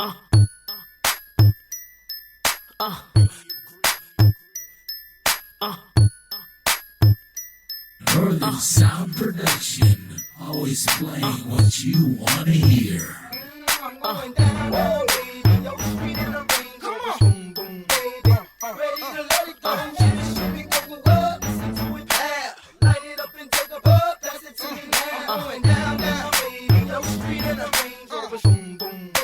Uh, uh, uh. Northern Sound Production, always playing what you want to hear. I'm going down, baby, your street in the rain. Come on, boom, boom, baby. Ready to let it go. Shimmy, go up, listen to it clap. Light it up and take a puff, pass it to me now. Going down, down, baby, your street in the Range Rover. Boom, boom, baby.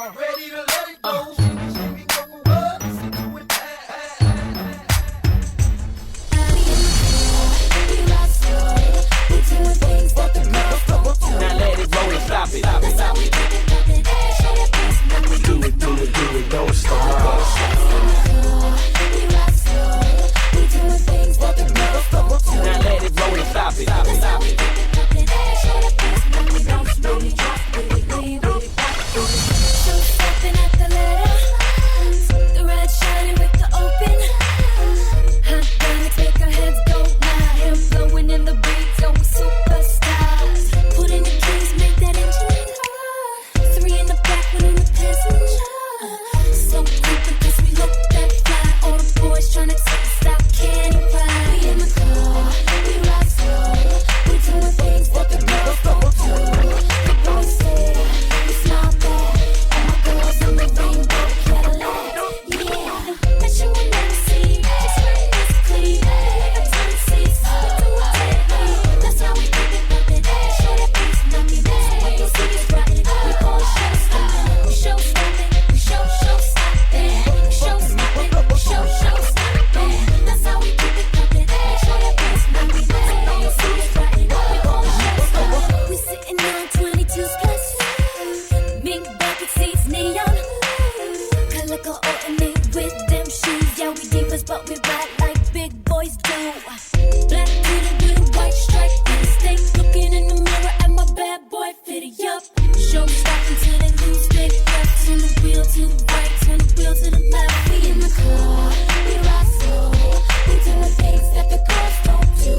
Ready to let it go. Shimmy, go up, listen to it clap. Now let it roll and stop it. Do it, don't stop. Now let it roll and stop it. But we ride like big boys do. Black Peter with a white stripe and a steak. Looking in the mirror at my bad boy fitted up. Show stop until they lose their breath. Turn the wheel to the right, turn the wheel to the left. We in the car, we ride slow. We doing things that the girls don't do.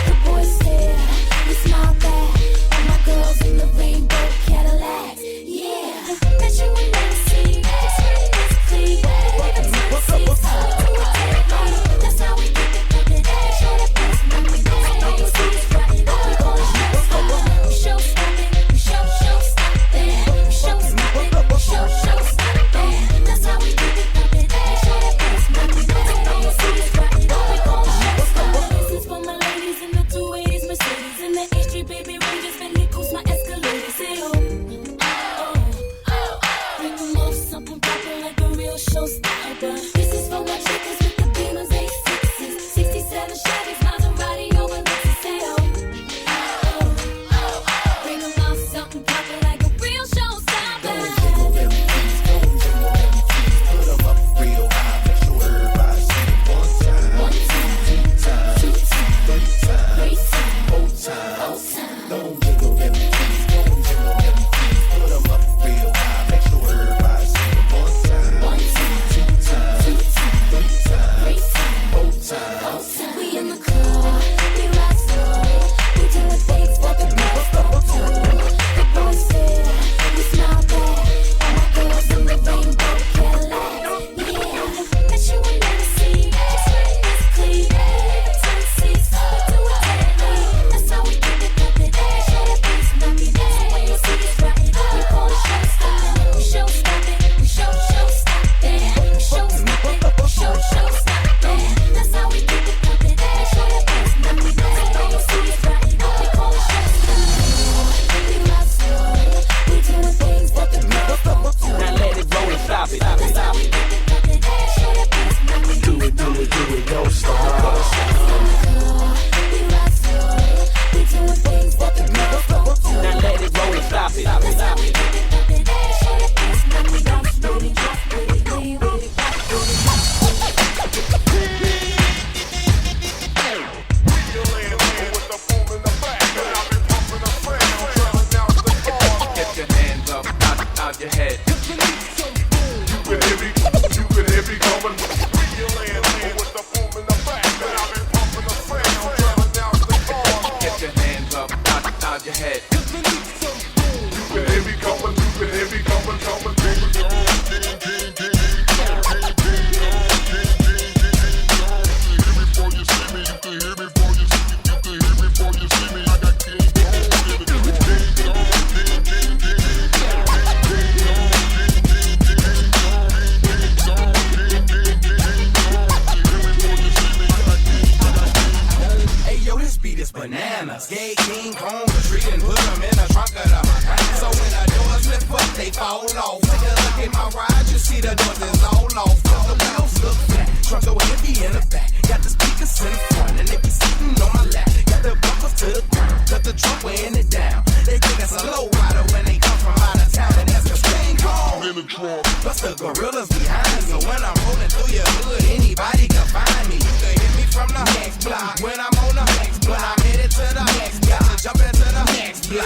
The boys stare, we smile back. All my girls in the rainbow Cadillacs. Yeah, bet you will never see. Just right as clean. With the seats. That's how we keep it poppin'. Show that bass, now we know you see it's right. We gon' show stoppin', we show stoppin', we show stoppin', we show stoppin'. That's how we keep it poppin'. Show that bass, now we know you see it's right. We gon' show stoppin'. This is for my ladies in the 280s Mercedes, in the H3 baby Rangers, Bentley Coast, my Escalade. Say bring them off something proper like a real showstopper. This is for my chickens with the Beamers, A6s, 67 Chevys, Maserati over Lexus. Say bring them off something proper like a real showstopper. Put them up real high, make sure everybody see them one time, two times, 4 times. Don't jiggle them keys, don't jiggle them keys. Put them up real high, make sure everybody see them one time, 2 times, 3 times, 4 times. We in the car, we ride slow. We doing things that the girls don't do. The boys stare, we smile back. All my girls in the rainbow Cadillacs. Yeah, bet you will never see. Just right as clean. With the 10 seats, we do it daily. That's how we keep it poppin'. Show that bass, now we know when you see it's right. We call it show stoppin'. We show stoppin'. We show stoppin'. We show stoppin'. We show stoppin'. That's how we keep it poppin'. Show that bass, now we know when you see it's right. We call it show stoppin'. We ride slow. We doing things that the girls don't do. Now let it roll and stop it. That's how we keep it poppin'. Show that bass, now we know. Do it, don't stop. We ride slow. We doing things that the girls don't do. Now let it roll and stop it. That's how we keep it poppin'. Show that bass, now we bounce with it, drop with it, lean with it, rock with it. Get your hands up, out your head. You can hear me coming. With the boom in the back, and I've been pumping the fan. I'm driving down the car. Get your hands up, out your head. You can hear me coming, coming. Plus the gorillas behind me. So when I'm rolling through your hood, anybody can find me. You can hit me from the next block. When I'm on the next block, I'm headed to the next block. Got to jump into the next block.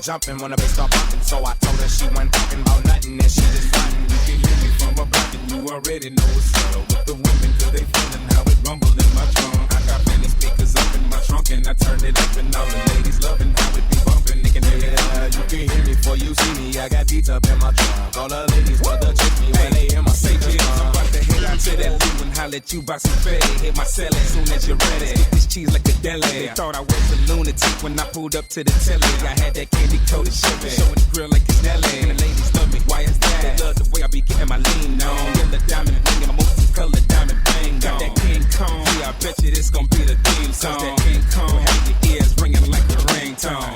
Jumping when the bass start bumping, so I told her she wasn't talking about nothing and she just frontin'. You can hear me from a block and you already know it's subtle with the women, cause they feelin' how it rumble in my trunk. I got many speakers up in my trunk and I turned it up and all the ladies loving how it be bumping. They can hear it. You can hear me before you see me. I got beats up in my trunk. All the ladies wanna check me when they hear my say cheers. I'm about to head out to that loot and holler at you box some fade. Hit my cell as soon as you're ready. Get this cheese like a deli. They thought I was a lunatic when I pulled up to the telly. I had that candy coated Chevy, showing the grill like it's Nelly. And the ladies love me, why is that? They love the way I be getting my lean on. Yellow diamond ring and my multi-color diamond bang. Got that King Kong, yeah, I bet you this gon' be the theme song. That King Kong have your ears ringing like a ringtone.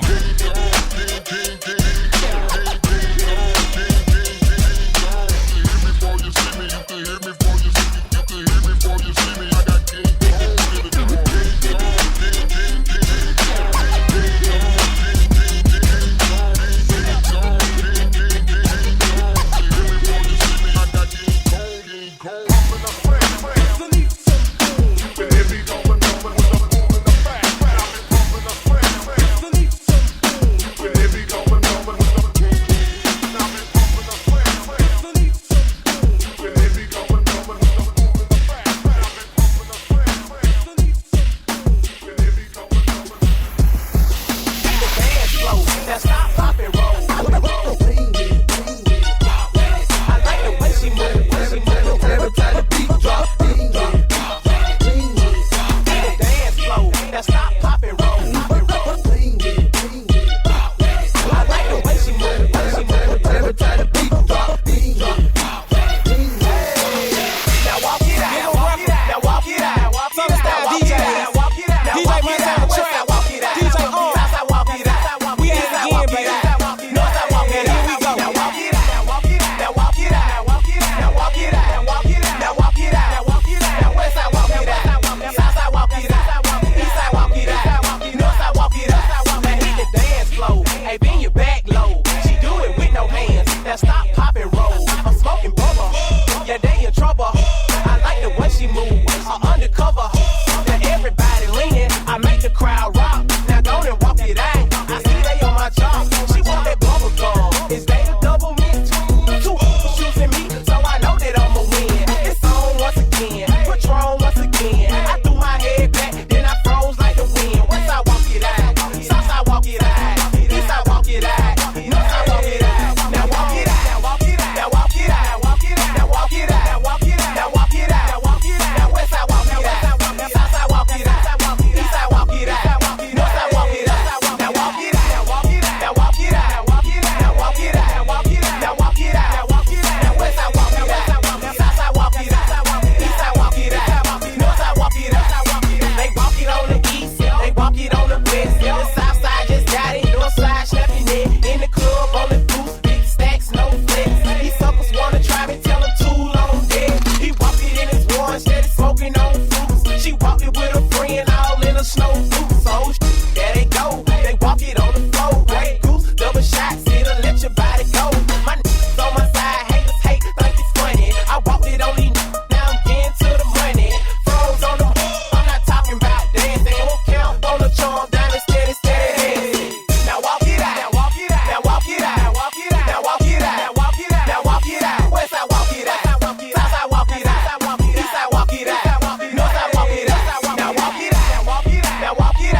Now walk it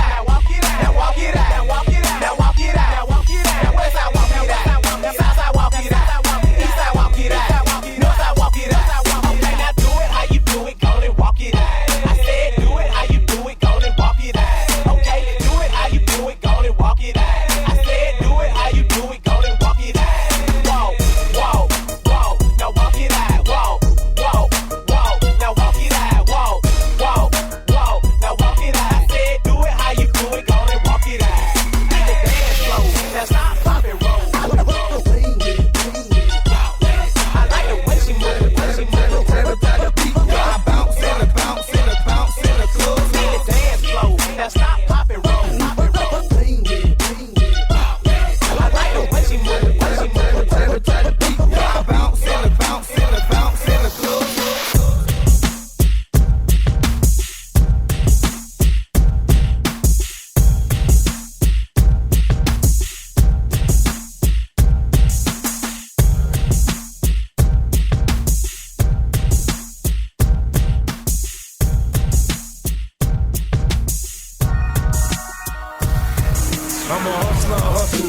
I'm a hustler, hustle.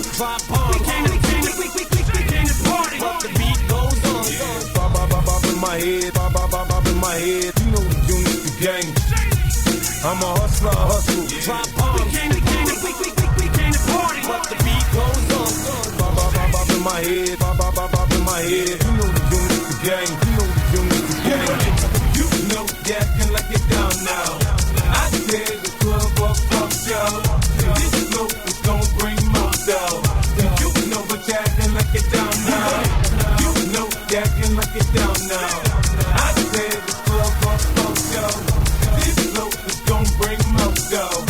We came to party. But the beat goes on. Bop in my head, bop in my head. You know the unit, the gang. I'm a hustler, hustle. Drop bombs. We came to party. But the beat goes on. Bop in my head, bop in my head. You know the unit, the gang. You know the unit, the gang. You know you acting like you're down now. I tear the club up, yo. This flow is gon' bring more dough. You know what you acting like you're down now. You know you acting like you're down now. I tear the club up, yo. This flow is gon' bring more dough.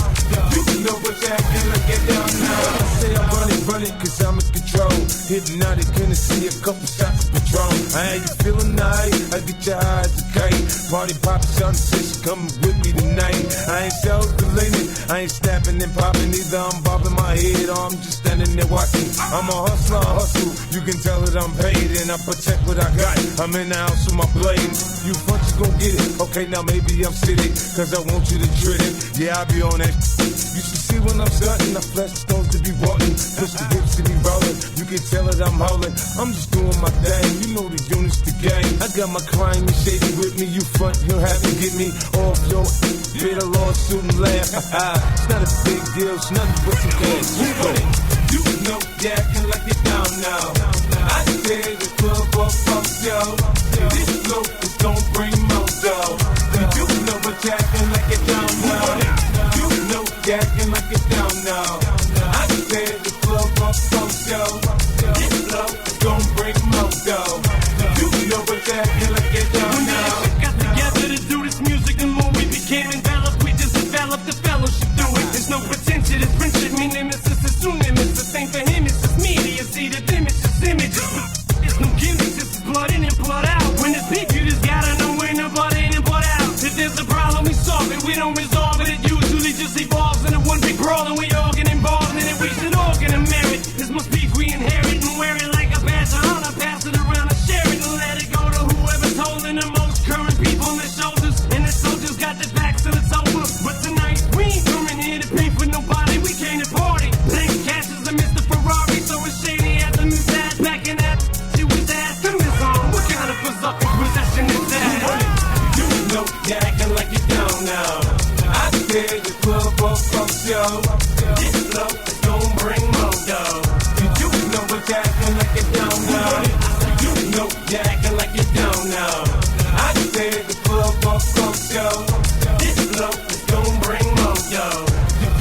You know what you acting like you're down now. I say I'm running, cause I'm in control. Hypnotic, gonna see a couple shots of Patron. I ain't feeling nice, I get your eyes a kite. Party poppin', shawty says she coming with me tonight. I ain't self-deleting, I ain't snapping and popping either. I'm bobbing my head or I'm just standing there watching. I'm a hustler, hustle, you can tell that I'm paid and I protect what I got. I'm in the house with my blade. You front, you gon' get it. Okay, now maybe I'm sitting, cause I want you to treat it. Yeah, I be on that. You should see when I'm starting, the flesh stones to be rotten. Push the hips to be rolling, you can tell that I'm howling. I'm just doing my thing, you know the units, the gang. I got my crime and shady with me, you front, you'll have to get me off your bit of lawsuit and laugh. It's not a big deal, it's nothing but some cash. You know you acting like you're down now. I tear the club up, yo. This flow is gon' bring more dough. You know what you acting like you're down now. You know you acting like you're down now. I tear the club up, yo. This flow is gon' bring more dough. You know what you acting like you're down now. We got together to do this music, the more we became enveloped, we just developed the fellowship through it. There's no pretension, it's friendship, me nemesis, it's soon nemesis. The same for him, it's just media, see the image, it's images. It's no gimmicks, it's blood in and blood out. When it's big, you just gotta know when the blood in and blood out. If there's a problem, we solve it, we don't resolve it. It usually just evolves into one big brawl, and we all get involved in it. We should all get a merit. This must be we inherit and wear it like a badge of honor. Pass it around and share it and let it go to whoever's holding the most current people on their shoulders. And the soldiers got their backs till it's over. But tonight, we ain't coming here to pay for nobody. We came to party. Thank Cash is a Mr. Ferrari, so it's shady at the Miss Ass. Back in that, she was asking Miss on. What kind of berserker possession is that? You know you acting like you're down now. I tear the club up, yo. This flow is gon' bring more dough. You know what you acting like you're down now. You know you acting like you're down now. I tear the club up, yo. This flow is gon' bring more dough.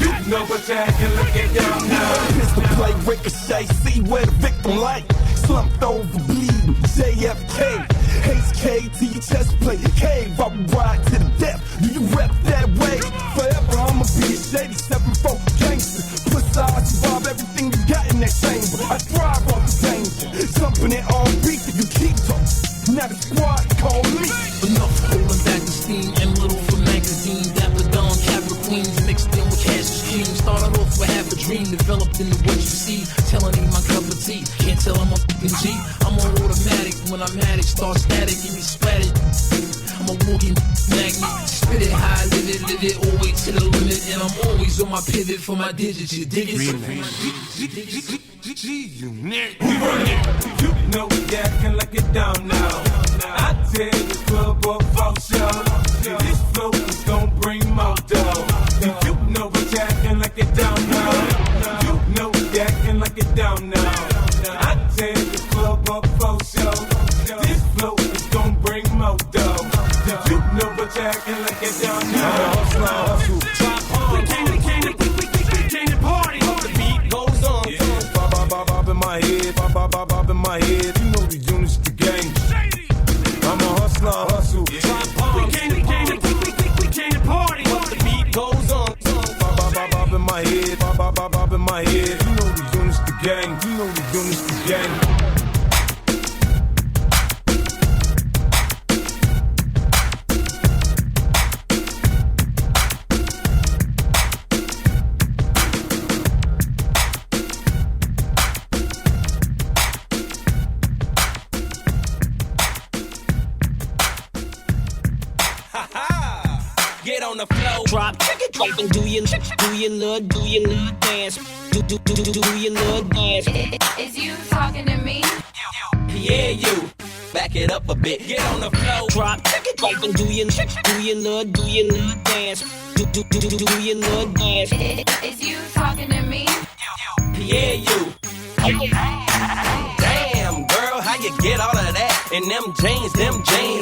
You know what you acting like you're down now. Pistol play, ricochet, see where the victim like. Slumped over, bleeding, JFK. Haze K to your chest plate, cave, I will ride to the death. Do you rep that way? Forever I'ma be a shady 7-4 gangster. Plus I survive everything you got in that chamber. I thrive off the danger, jumping it on beat. You keep talking, now the squad call me. Enough holding back the steam, M little for magazine. Dapper Dawn, Capra Queens, mixed in with cash and stream. Started off with half a dream, developed into what you see. Telling ain't my cup of tea, can't tell I'm a fucking G. I'm on automatic, when I'm at it, start static, give me splatted. I'm a walking magnet, spit it high, live it, always to the limit. And I'm always on my pivot for my digits, you dig it? G-Unit. We run it. You know you acting like you're down now. I tear the club up, yo. This flow is gon' bring more dough. You know what you acting like you're down now. You know you acting like you're down now. I tear the club up, yo. This flow is gon' bring more dough. You know what you acting like you're down now. Hustle. We came to party. The beat goes on. Bob in my head, bob in my head. You know the units, the gang. I'm a hustler, hustle. We came to party. The beat goes on. Bob in my head, bob in my head. You know the units, the gang. You know the units, the gang. Get on the floor, drop, and do your little dance. Do your little dance. Is you talking to me? Yeah, you. Back it up a bit. Get on the floor. Drop and do your little dance. Do your little dance. Is you talking to me? Yeah, you. Damn, girl, how you get all of that? And them jeans,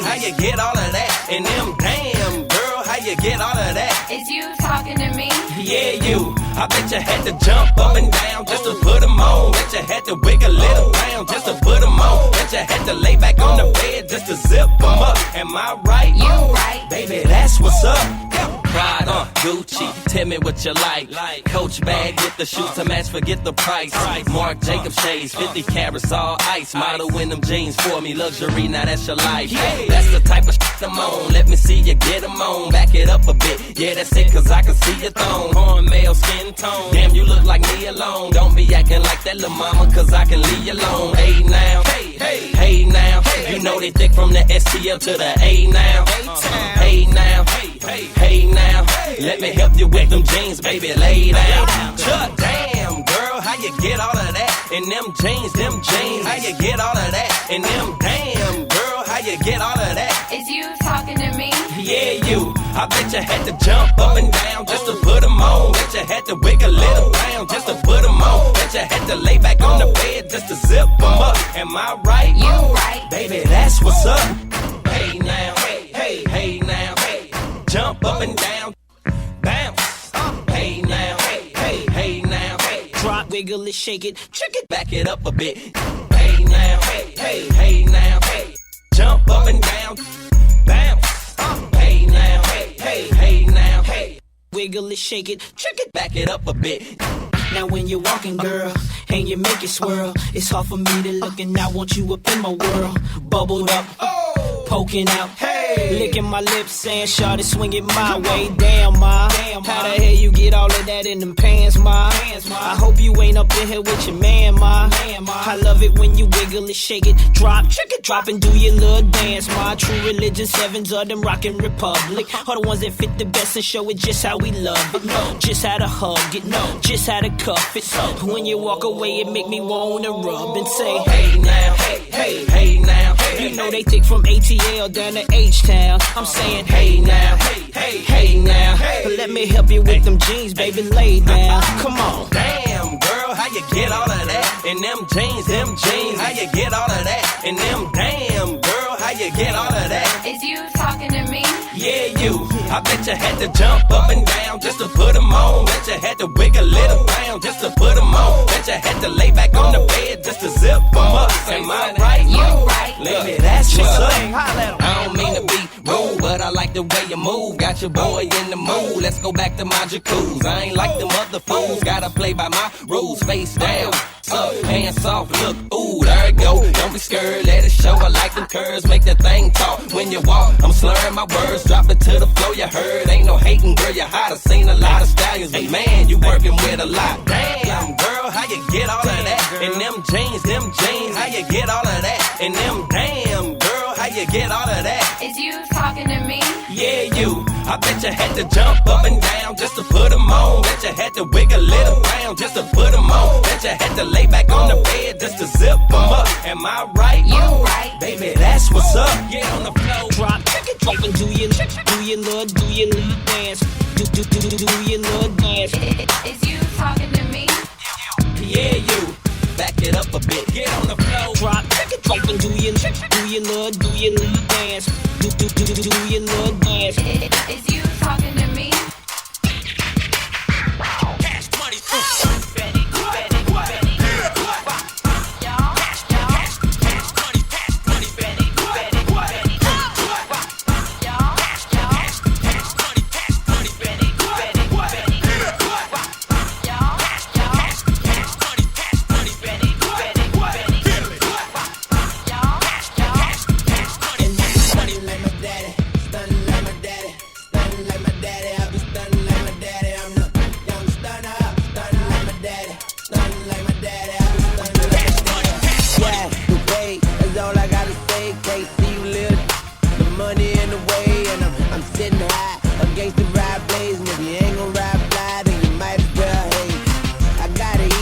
how you get all of that? And them damn, girl, how you get all of that? Is you talking to me? Yeah, you. I bet you had to jump up and down just to put them on. Bet you had to wiggle it around just to put them on. Bet you had to lay back on the bed just to zip them up. Am I right? You right. Baby, that's what's up. Prada, Gucci, tell me what you like. Coach bag with the shoes to match, forget the price. Marc Jacobs shades, 50 carats all ice. Model in them jeans for me, luxury, now that's your life. That's the type of shit I'm on. Let me see you get them on. Back it up a bit. Yeah, that's it, cause I can see your thong. Hornmeal skin tone. Damn, you look like me alone. Don't be acting like that little mama, cause I can leave you alone. Hey now, hey now. You know they thick from the STL to the A now. Hey now, hey now. Let me help you with them jeans, baby, lay down. Damn, girl, how you get all of that? And them jeans, how you get all of that? And them damn, girl, how you get all of that? Is you talking to me? Yeah, you. I bet you had to jump up and down just to put them on. Bet you had to wiggle it around just to put them on. Bet you had to lay back on the bed just to zip them up. Am I right? You right. Baby, that's what's up. Hey now, hey now, jump up and down, bounce. Hey now, hey now, drop, wiggle it, shake it, trick it, back it up a bit. Hey now, hey now, jump up and down, bounce. Hey now, hey now, wiggle it, shake it, trick it, back it up a bit. Now when you're walking, girl, and you make it swirl, it's hard for me to look and I want you up in my world. Bubbled up, poking out, licking my lips, saying, "Shawty, swing it my way." Damn, ma, how the hell you get all of that in them pants, ma? I hope you ain't up in here with your man, ma. I love it when you wiggle it, shake it, drop, trick it, drop, and do your little dance, ma. True religion, sevens of them rockin' Republic, are the ones that fit the best and show it just how we love it. Just how to hug it, just how to cuff it. When you walk away, it make me wanna rub and say, "Hey now, hey now." You know they thick from ATL down to H-Town. I'm saying, hey now, hey now. But let me help you with them jeans, baby, lay down. Come on. Damn, girl, how you get all of that? And them jeans, how you get all of that? And them damn, girl, how you get all of that? Is you talking to me? Yeah, you. I bet you had to jump up and down just to put them on. Bet you had to wiggle it around just to put them on. Bet you had to lay back on the bed just to zip them up. Am I right? You right. Baby, that's what's up. I don't mean to be rude, but I like the way you move. Got your boy in the mood. Let's go back to my jacuzzi. I ain't like them other fools. Gotta play by my rules. Face down, up, hands off. Look, ooh, there it go. Don't be scared, let it show. I like them curves, make that thing talk. When you walk, I'm slurring my words. Drop it to the floor, you heard. Ain't no hating, girl, you hot. I seen a lot of stallions, but man, you working with a lot. Damn, girl, how you get all of that? And them jeans, how you get all of that? And them damn, girl, how you get all of that? Is you talking to me? Yeah, you. I bet you had to jump up and down just to put them on. Bet you had to wiggle it around just to put them on. Bet you had to lay back on the bed just to zip them up. Am I right? You right. Baby, that's what's up. Get on the floor, drop and do your little dance. Do your little dance. Is you talking to me? Yeah, you. Back it up a bit. Get on the floor, drop and do your little dance. Do your little dance. Is you talking to me? Cash money. Against the ride blazing, if you ain't gon' ride fly, then you might as well hate. I got it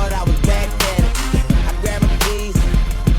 thought I was back at it. I grabbed my keys,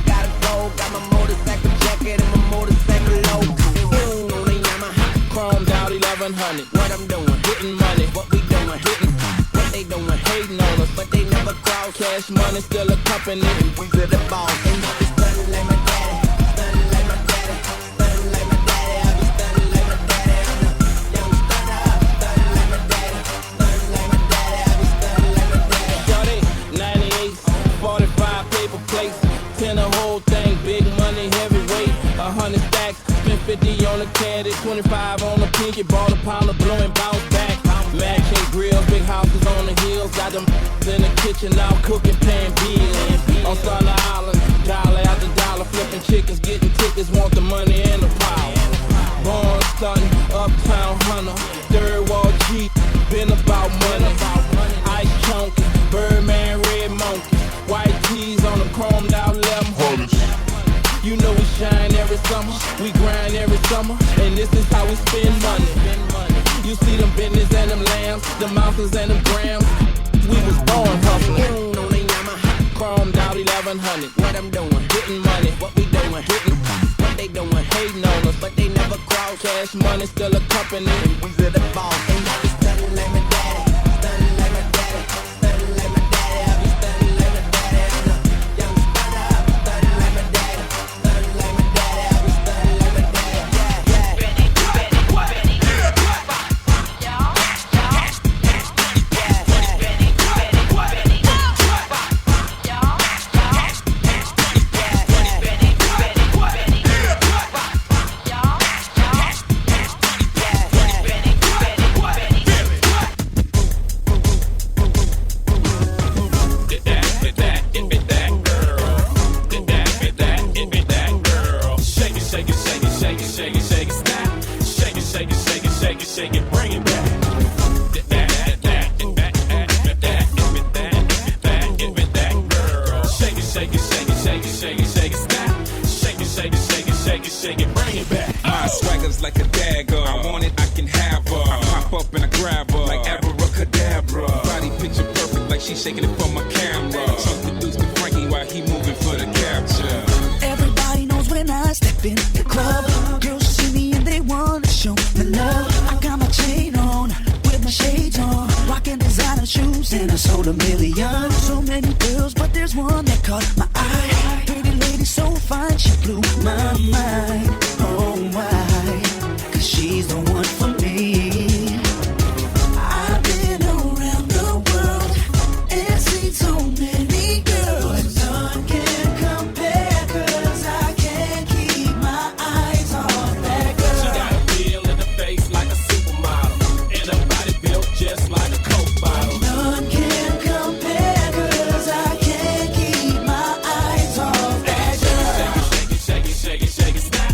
gotta go. Got my motorcycle jacket and my motorcycle logo. Boom on the Yamaha, chromed out 1100. What I'm doing, hitting money. What we doing, hitting. What they doing, hating on us, but they never cross. Cash money still a company. We to the boss. And I be stunning like my daddy, stunning like my daddy, stunning like my daddy. I be stunning like my daddy. I'm the young stunner, stunning like my daddy, stunning like my daddy. I be stunning like my daddy. Shorty, 98, 45 paper plates, 10 the whole thing, big money, heavyweight, 100 stacks, spent 50 on the caddy, 25 on the pinky, bought a pound of blue and bounce back. Matching grills, big houses on the hills, got them in the kitchen now cooking, paying bills. On Solid Island, dollar after dollar, flipping chickens, getting tickets, want the money and the power. Born stunting, uptown hunter, third wall G, been about money. Ice chunky, Birdman, red monkey, white tees on the chromed out 1100. You know we shine every summer, we grind every summer, and this is how we spend money. You see them business and them lambs, the mountains and them grams. We was born hustling. Boom on the Yamaha, Chromed out 1100. what I'm doing, Getting money, what we doing, hitting. what they doing, Hating on us, but they never cross. cash money still a company. We to the boss. And I be stunning like my daddy, stunning like my daddy, stunning like my daddy. I be stunning like my daddy. I'm the young stunner, stunning like my daddy, stunning like my daddy. I be stunning like my daddy. Shake it, bring it back. Shake it, bring it back. My swagger's like a dagger. I want it, I can have her. I pop up and I grab her like abracadabra. Body picture perfect, like she's shaking it for my camera. Something to to Frankie while he moving for the capture. Everybody knows when I step in the club, girls see me and they wanna show me love. I got my chain on, with my shades on, rocking designer shoes, and I sold 1 million. So many girls, but there's one that caught my eye. Pretty lady, so fine, she blew my mind. Oh why? 'Cause she's the one for me. I've been around the world and seen so many girls. None can compare, 'cause I can't keep my eyes off that girl. She got a feel in the face like a supermodel, and her body built just like a Coke bottle. None can compare, 'cause I can't keep my eyes off that girl. Shake it, snap.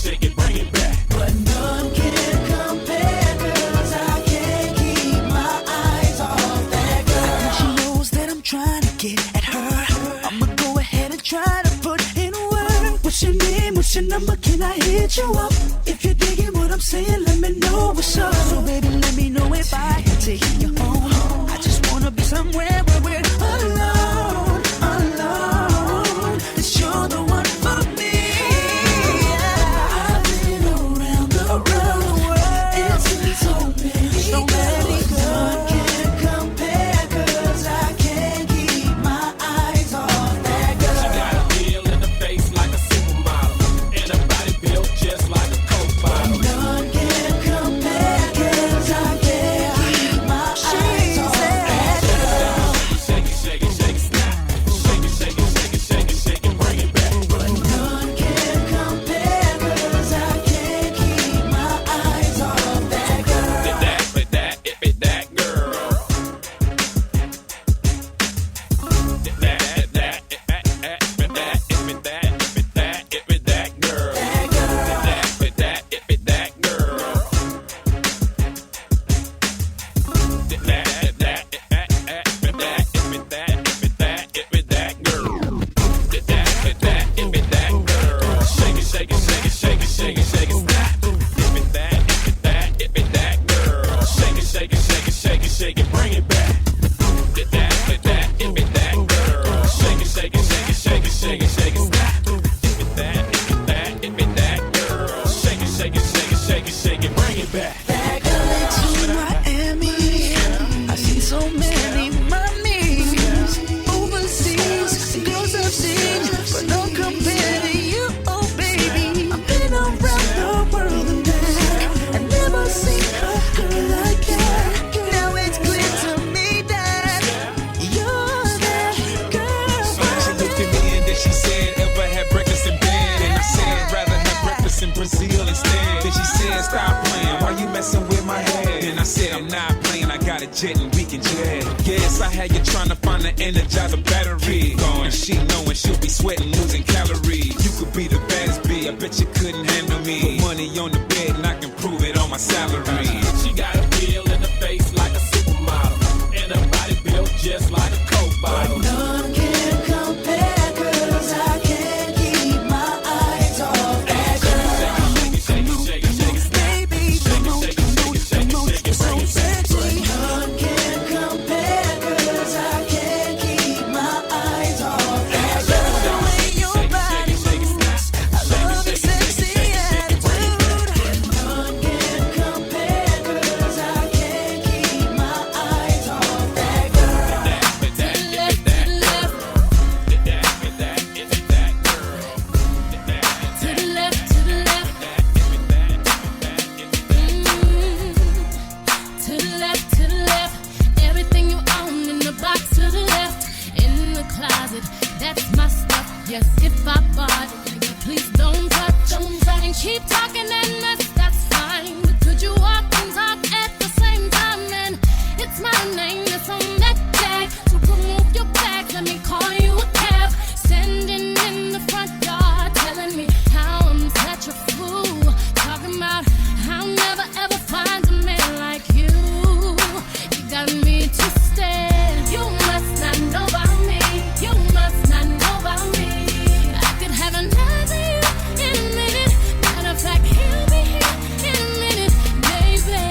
Shake it, bring it back. But none can compare, 'cause I can't keep my eyes off that girl. I think she knows that I'm trying to get at her. I'ma go ahead and try to put in a word. What's your name? What's your number? Can I hit you up? If you're digging what I'm saying, let me know what's up. So baby, let me know if I can take you home. I just wanna be somewhere where we're alone, alone. 'Cause you're the one for me. I've been around the world and seen so many girls. None can compare, 'cause I can't keep my eyes off that girl. She got a feel in the face like a supermodel, and her body built just like a Coke bottle. None can compare, 'cause I can't keep my eyes said, stop playing, why you messing with my head? And I said, I'm not playing, I got a jet and we can jet. Yes, I had you trying to find the Energizer battery. Going, she knowing she'll be sweating, losing calories. You could be the baddest bee, I bet you couldn't handle me. Put money on the bed and I can prove it on my salary. She got a peel in the face like a supermodel, and her body built just like a Coke bottle. None can compare, 'cause I can't keep my eyes off that girl. Baby, come on, you're so sexy. None can compare, 'cause I can't keep my eyes off that girl. The way your body moves, I love your sexy attitude. None can compare, 'cause I can't keep my eyes off that girl. To the left, to the left. To the left, to the left. Everything you own in the box to the left. In the closet, that's my stuff. Yes, if I bought it, please don't touch. And keep talking and that's fine. But could you walk and talk at the same time? And it's my name that's on that tag. So remove your back, let me call you a cab. Standing in the front yard, telling me how I'm such a fool. Talking about how I'll never ever find a man like you. You got me twisted. You must not know about me. You must not know about me. I could have another you in a minute. Matter of fact, he'll be here in a minute, baby.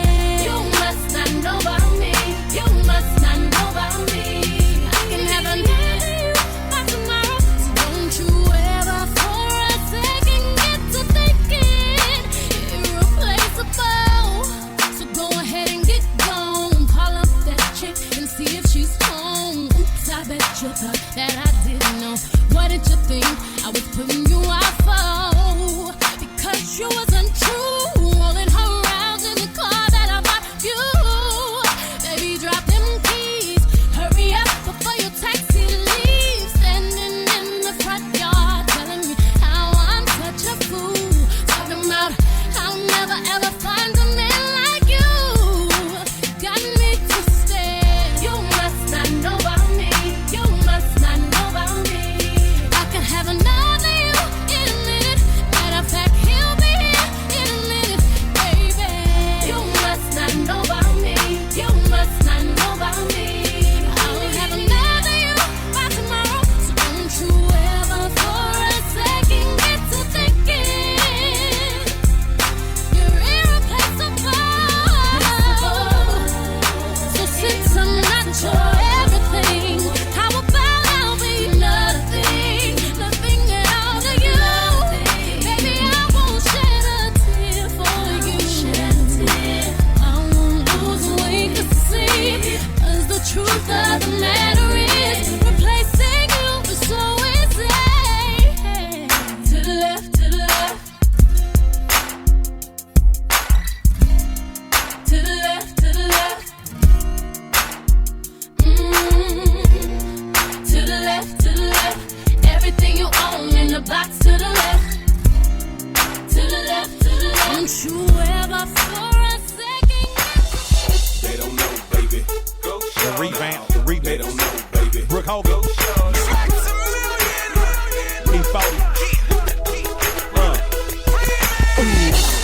You must not know about me. You must not know about me. I can have another you by tomorrow. So don't you ever for a second get to thinking irreplaceable. So go ahead and get gone. Call up that chick and see if she's home. Oops, I bet you thought that I didn't know. What did you think I was putting you out for? Because you wasn't true. Rolling her around in the car that I bought you. Baby, drop them keys. Hurry up before your taxi leaves. Standing in the front yard, telling me how I'm such a fool. Talking about I'll never ever find a man like you. Got me twisted. You must not know about me. You must not know about me. I could have another you in a minute. Matter of fact, he'll be here in a minute, baby. You must not know about me. You must not know about me. I'll have another you by tomorrow. So don't you ever for a second get to thinking you're irreplaceable. So since I'm not your everything, how about I'll be nothing, nothing at all to you? Baby, I won't shed a tear for you. I won't lose weight to see, 'cause the truth of the matter is replacing you is so easy. To the left, to the left. To the left, to the left. To the left, to the left. Everything you own in the box to the left. To the left, to the left. Don't you ever for a second. They don't know, baby. Go The revamp, the They remix. don't know, baby. Brooke Hogan, E40.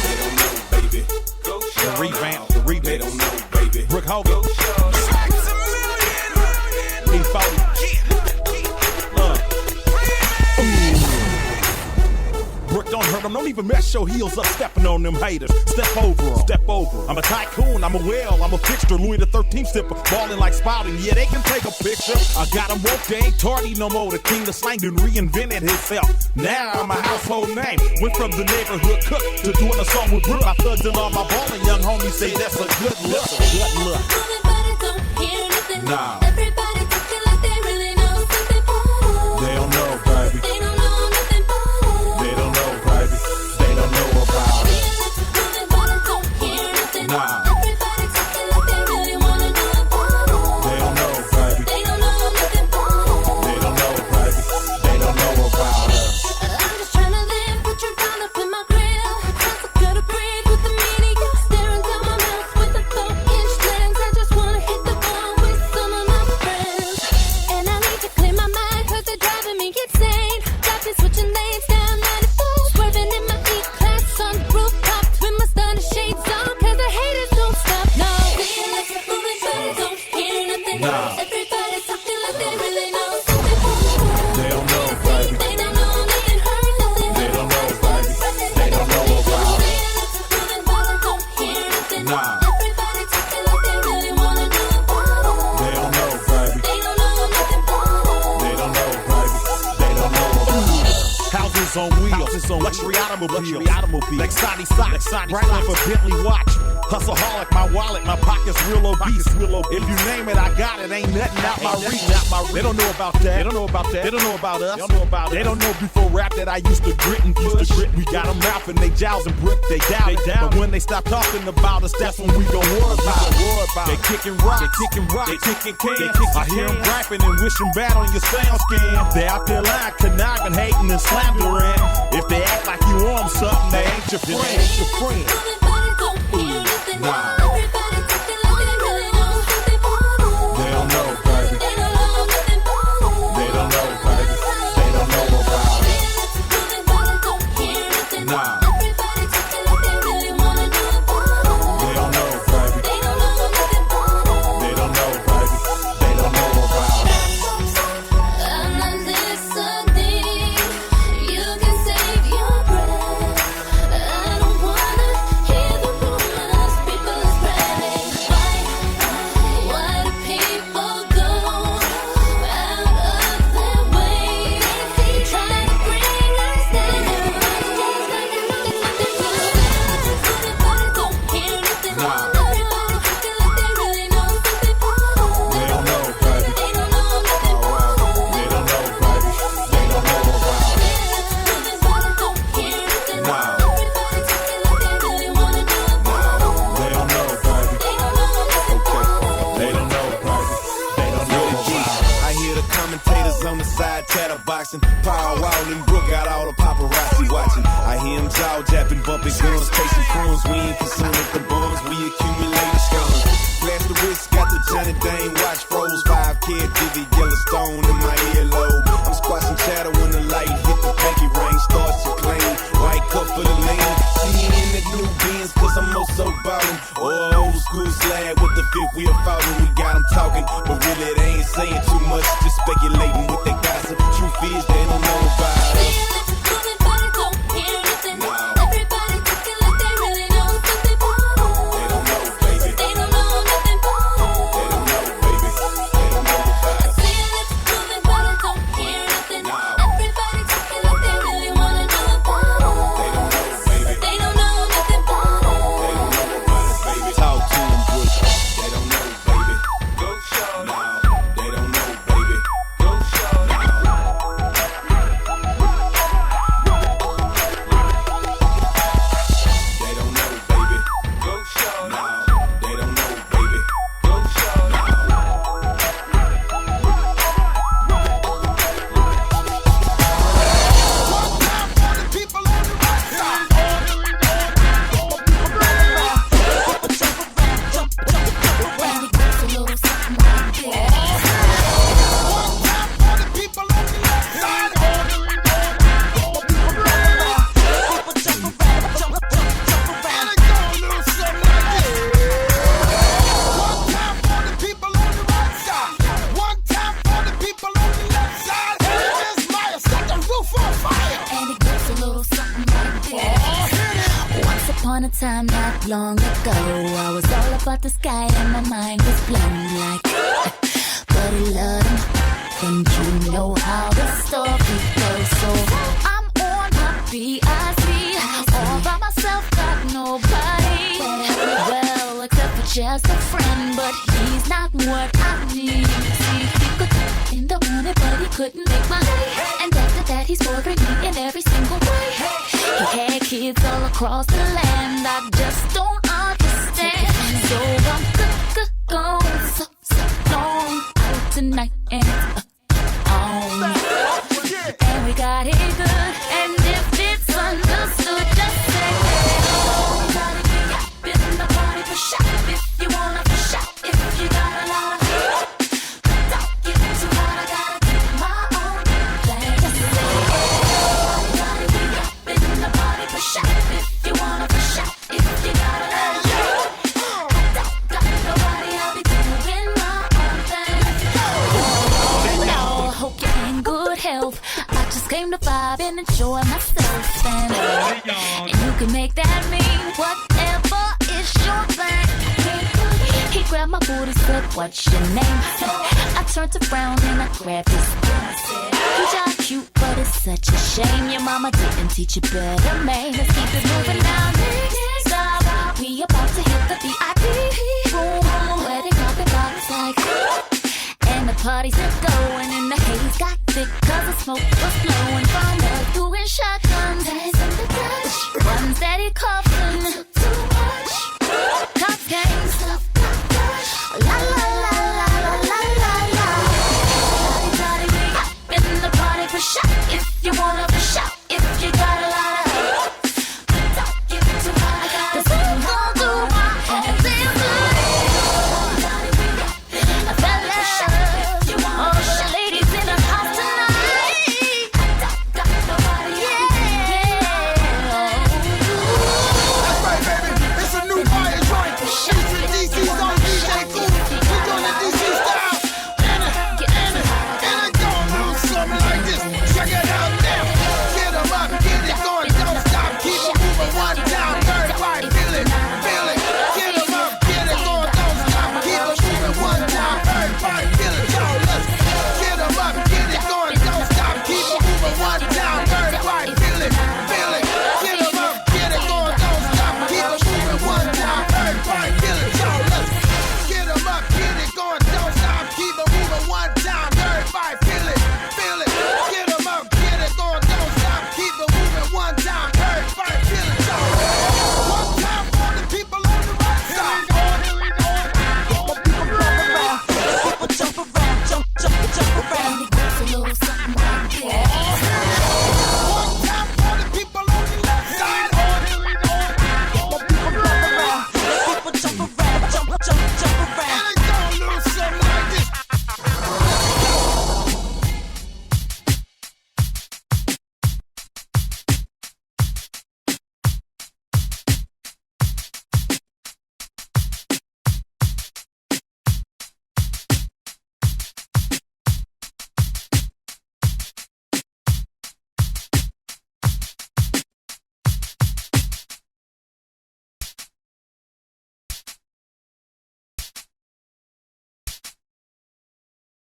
They don't know, baby. Go The revamp, the They remix. don't know, baby. Brooke Hogan, E40. Brooke, don't hurt them. Don't even mess your heels up stepping on them haters. Step over them. Step over 'em. I'm a tycoon. I'm a whale. I'm a fixture. Louis the 13th stepper. Balling like Spouting. Yeah, they can take a picture. I got them woke. They ain't tardy no more. The king of slang done reinvented himself. Now I'm a household name. Went from the neighborhood cook to doing a song with Brooke. I thugged in all my ballin'. Young homies say that's a good look. Good look. Everybody don't hear nothing. Nah. Everybody talking like they really know something. They don't know, baby. They don't know nothing. They don't know, baby. They don't know about it. Everybody don't hear nothing. Nah. Everybody talking like they really wanna know about it. They don't know, baby. They don't know nothing. They don't know, baby. They don't know about us. I'm just tryna live, put you round up in my grill. So good to breathe with me on wheels, luxury automobiles, Lexani socks, Franklin for Bentley watch. Hustleaholic, my wallet, my pockets real obese. If you name it, I got it. Ain't nothing out my reach. They don't know about that. They don't know about that. They don't know about us. They don't know before rap that I used to grit and push. We got them mouth and they jowls and brick. They down. But when they stop talking about us, that's when we gon' worry about it. They kicking rock. They kicking cans. I hear them rapping and wishing bad on your sound scan. They out there lying, conniving, hating and slandering. If they act like you owe them something, they ain't your friend. Nah. They don't know, baby. They don't know, baby. They don't know about it. Nah. They don't know, baby. They don't know, baby. They don't know about it. I'm not listening. You can save your breath. I don't wanna hear the rumors people are spreading. Why do people go out of their way? Trying to bring us down. Everybody don't hear nothing. Everybody acting like they really know something. They don't know, baby. They don't know nothing. They don't know, baby. They don't know about it. Everybody don't hear nothing. Nah. Everybody talking like they really wanna do it. They don't know, baby. They don't know nothing. They don't know, baby. They don't know about it. I hear the commentators on the side chatterboxing. Power Wall and Brook got all the paparazzi watching. I hear them jaw japping, bumping guns, chasing crumbs. We ain't concerned with the bums, we accumulate scums. Glass the wrist, got the Johnny Dane watch froze. 5 Divvy, Yellowstone in my earlobe. I'm squashing chatter when the light hit the pinky ring. Starts to clean, white cup for the lane. See me in the new Benz, cause I'm so ballin'. Or old school slab with the fifth wheel falling. We got them talking, but really they ain't saying too much. Just speculating with their gossip. Truth is, they don't know about us. Everybody don't hear nothing. Everybody talking like they really know something. They don't know, baby. They don't know nothing. They don't know, baby. They don't know about us. Everybody don't hear nothing. Everybody talking like they really wanna do it. They don't know, baby. They don't know nothing. They don't know about us, baby. Talk to them, Bush. They don't know, baby. Go show now. They don't know, baby. Go show now. They don't know, baby. Go show now. They don't know, baby. Go show now. And it goes a little something like this. Once upon a time, not long ago, I was all about the sky and my mind was blown like. But he loved him, and you know how the story goes. So I'm on my BIC, all by myself, got nobody. Well, except for just a friend, but he's not what I need. See, he could in the morning, but he couldn't make my day. And after that, he's boring me in every single way. He had kids all across the land, I just don't understand. So I'm gone so long out tonight and home. And we got it good, and if it's understood, just say oh, gotta be up in the party for shot. If you wanna for shot, if you got a lot of don't get too hot, I gotta do my own thing. Just say oh, gotta be up in the party for shot. If you wanna for shot, if you got a lot of don't got nobody, I'll be doing my own thing. Now I hope you're in good health. I just came to vibe and enjoy myself, and you can make that mean whatever is your thing. He grabbed my booty, said, "What's your name?" I turned around and I grabbed his gun. You y'all cute, but it's such a shame your mama didn't teach you better, man. Let's keep it moving now. Next stop, we about to hit the VIP room. Wedding carpet box like, and the party's still going and the haze got thick 'cause the smoke was blowing from the doing shotguns. Ones that he coughing.